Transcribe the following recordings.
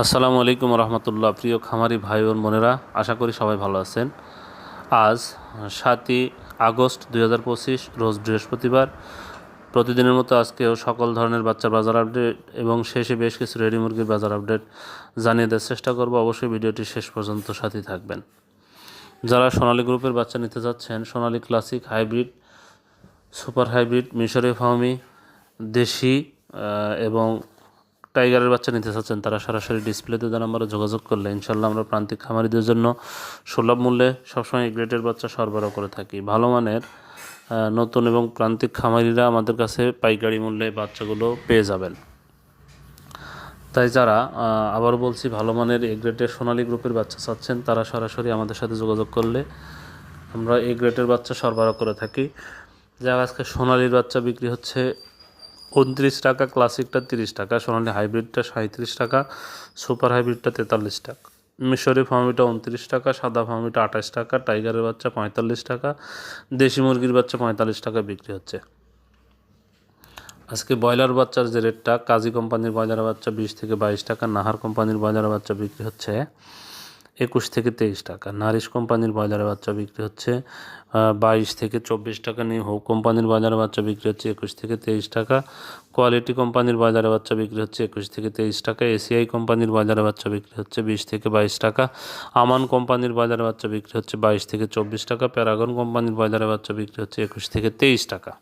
আসসালামু আলাইকুম রহমতুল্লাহ। প্রিয় খামারি ভাই ও বোনেরা, আশা করি সবাই ভালো আছেন। আজ 7ই আগস্ট 2025 রোজ বৃহস্পতিবার। প্রতিদিনের মতো আজকেও সকল ধরনের বাচ্চার বাজার আপডেট এবং শেষে বেশ কিছু রেডি মুরগির বাজার আপডেট জানিয়ে দেওয়ার চেষ্টা করব। অবশ্যই ভিডিওটি শেষ পর্যন্ত সাথে থাকবেন। যারা সোনালী গ্রুপের বাচ্চা নিতে যাচ্ছেন, সোনালী ক্লাসিক, হাইব্রিড, সুপার হাইব্রিড, মিশরীয় ফার্মি, দেশি এবং টাইগারের বাচ্চা নিতে চাচ্ছেন, তারা সরাসরি ডিসপ্লেতে দেওয়া নাম্বারে যোগাযোগ করলে ইনশাল্লাহ আমরা প্রান্তিক খামারিদের জন্য সুলভ মূল্যে সবসময় এই গ্রেডের বাচ্চা সরবরাহ করে থাকি। ভালো মানের নতুন এবং প্রান্তিক খামারিরা আমাদের কাছে পাইকারি মূল্যে বাচ্চাগুলো পেয়ে যাবেন। তাই যারা আবার বলছি ভালো মানের এ গ্রেডের সোনালী গ্রুপের বাচ্চা চাচ্ছেন, তারা সরাসরি আমাদের সাথে যোগাযোগ করলে আমরা এই গ্রেডের বাচ্চা সরবরাহ করে থাকি। যা আজকে সোনালীর বাচ্চা বিক্রি হচ্ছে 29 টাকা, ক্লাসিকটা 30 টাকা, সোনালী হাইব্রিডটা 37 টাকা, সুপার হাইব্রিডটা 43 টাকা, মিশরি ফার্মিটা 29 টাকা, সাদা ফার্মিটা 28 টাকা, টাইগারের বাচ্চা 45 টাকা, দেশি মুরগির বাচ্চা 45 টাকা বিক্রি হচ্ছে। আজকে ব্রয়লার বাচ্চার যে রেটটা, কাজী কোম্পানির ব্রয়লার বাচ্চা 20 থেকে 22 টাকা, নাহার কোম্পানির ব্রয়লার বাচ্চা বিক্রি হচ্ছে 21 থেকে 23 টাকা, নারিশ কোম্পানির ব্রয়লারের বাচ্চা বিক্রি হচ্ছে 22 থেকে 24 টাকা, নিউ হোপ কোম্পানির ব্রয়লারের বাচ্চা বিক্রি হচ্ছে 21 থেকে 23 টাকা, কোয়ালিটি কোম্পানির ব্রয়লারের বাচ্চা বিক্রি হচ্ছে 21 থেকে 23 টাকা, এসিআই কোম্পানির ব্রয়লারের বাচ্চা বিক্রি হচ্ছে 20 থেকে 22 টাকা, আমান কোম্পানির ব্রয়লারের বাচ্চা বিক্রি হচ্ছে 22 থেকে 24 টাকা, প্যারাগন কোম্পানির ব্রয়লারের বাচ্চা বিক্রি হচ্ছে 21 থেকে 23 টাকা,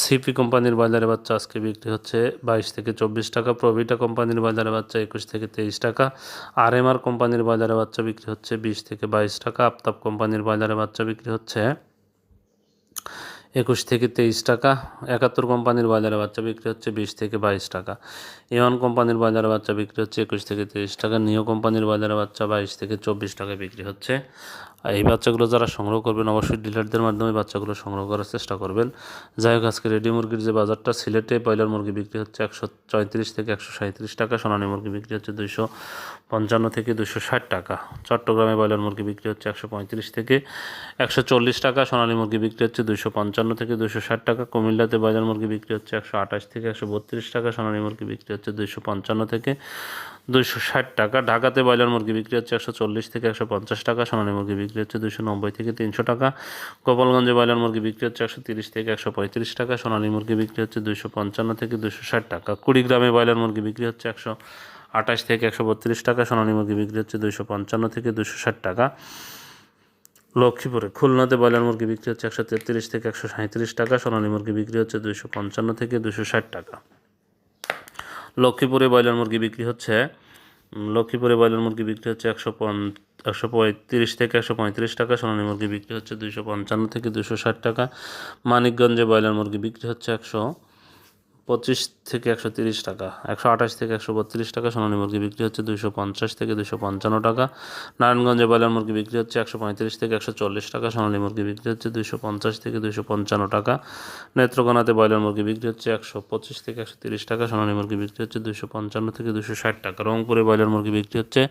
সিপি কোম্পানির বাজারে বাচ্চা আজকে বিক্রি হচ্ছে 22 থেকে 24 টাকা, প্রভিটা কোম্পানির বাজারে বাচ্চা 21 থেকে 23 টাকা, আরএমআর কোম্পানির বাজারে বাচ্চা বিক্রি হচ্ছে 20 থেকে 22 টাকা, আফতাব কোম্পানির বাজারে বাচ্চা বিক্রি হচ্ছে 21 থেকে 23 টাকা, 71 কোম্পানির বাজারে বাচ্চা বিক্রি হচ্ছে 20 থেকে 22 টাকা, এওয়ান কোম্পানির বাজারে বাচ্চা বিক্রি হচ্ছে 21 থেকে 23 টাকা, নিও কোম্পানির বাজারে বাচ্চা 22 থেকে 24 টাকা বিক্রি হচ্ছে। এই বাচ্চাগুলো যারা সংগ্রহ করবেন অবশ্যই ডিলারদের মাধ্যমে বাচ্চাগুলো সংগ্রহ করার চেষ্টা করবেন। যাই হোক, আজকে রেডি মুরগির যে বাজারটা, সিলেটে ব্রয়লার মুরগি বিক্রি হচ্ছে 134 থেকে 137 টাকা, সোনালী মুরগি বিক্রি হচ্ছে 255 থেকে 260 টাকা, চট্টগ্রামে ব্রয়লার মুরগি বিক্রি হচ্ছে 135 থেকে 140 টাকা, সোনালী মুরগি বিক্রি হচ্ছে 255 থেকে 260 টাকা, কুমিল্লাতে ব্রয়লার মুরগি বিক্রি হচ্ছে 128 থেকে 132 টাকা, সোনালী মুরগি বিক্রি হচ্ছে 255 থেকে 260 টাকা, ঢাকাতে ব্রয়লার মুরগি বিক্রি হচ্ছে 140 থেকে 150 টাকা, সোনালী মুরগি বিক্রি হচ্ছে 290 থেকে 300 টাকা, গোপালগঞ্জে ব্রয়লার মুরগি বিক্রি হচ্ছে 130 থেকে 135 টাকা, সোনালী মুরগি বিক্রি হচ্ছে 255 থেকে 260 টাকা, কুড়িগ্রামে ব্রয়লার মুরগি বিক্রি হচ্ছে 128 থেকে 132 টাকা, সোনালী মুরগি বিক্রি হচ্ছে 255 থেকে 260 টাকা, লক্ষ্মীপুরে খুলনাতে ব্রয়লার মুরগি বিক্রি হচ্ছে 133 থেকে 137 টাকা, সোনালী মুরগি বিক্রি হচ্ছে 255 থেকে 260 টাকা, লক্ষ্মীপুরে ব্রয়লার মুরগি বিক্রি হচ্ছে 135 থেকে 135 টাকা, সোনালী মুরগি বিক্রি হচ্ছে 255 থেকে 260 টাকা, মানিকগঞ্জে ব্রয়লার মুরগি বিক্রি হচ্ছে 125 থেকে 130 টাকা, 128 থেকে 132 টাকা, সোনালী মুরগি বিক্রি হচ্ছে 250 থেকে 255 টাকা, নারায়ণগঞ্জে ব্রয়লার মুরগি বিক্রি হচ্ছে 135 থেকে 140 টাকা, সোনালী মুরগি বিক্রি হচ্ছে 250 থেকে 255 টাকা, নেত্রকোনাতে ব্রয়লার মুরগি বিক্রি হচ্ছে 125 থেকে 130 টাকা, সোনালী মুরগি বিক্রি হচ্ছে 255 থেকে 260 টাকা, রংপুরে ব্রয়লার মুরগি বিক্রি হচ্ছে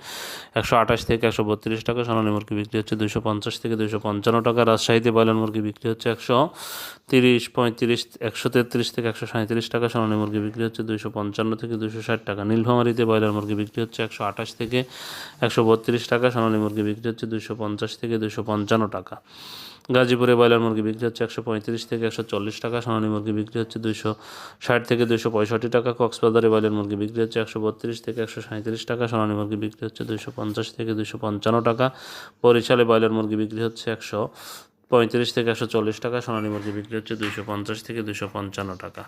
128 থেকে 132 টাকা, সোনালী মুরগি বিক্রি হচ্ছে 250 থেকে 255 টাকা, রাজশাহীতে ব্রয়লার মুরগি বিক্রি হচ্ছে 133 থেকে 137 টাকা, সোনালী মুরগি বিক্রি হচ্ছে 255 থেকে 260 টাকা, নীলফামারীতে ব্রয়লার মুরগি বিক্রি হচ্ছে 128 থেকে 132 টাকা, সোনালী মুরগি বিক্রি হচ্ছে 250 থেকে 255 টাকা, গাজীপুরে ব্রয়লার মুরগি বিক্রি হচ্ছে 135 থেকে 140 টাকা, সোনালী মুরগি বিক্রি হচ্ছে 260 থেকে 265 টাকা, কক্সবাজারে ব্রয়লার মুরগি বিক্রি হচ্ছে 132 থেকে 137 টাকা, সোনালী মুরগি বিক্রি হচ্ছে 250 থেকে 255 টাকা, বরিশালে ব্রয়লার মুরগি বিক্রি হচ্ছে 135 থেকে 140 টাকা, সোনালী মুরগি বিক্রি হচ্ছে 250 থেকে 255 টাকা।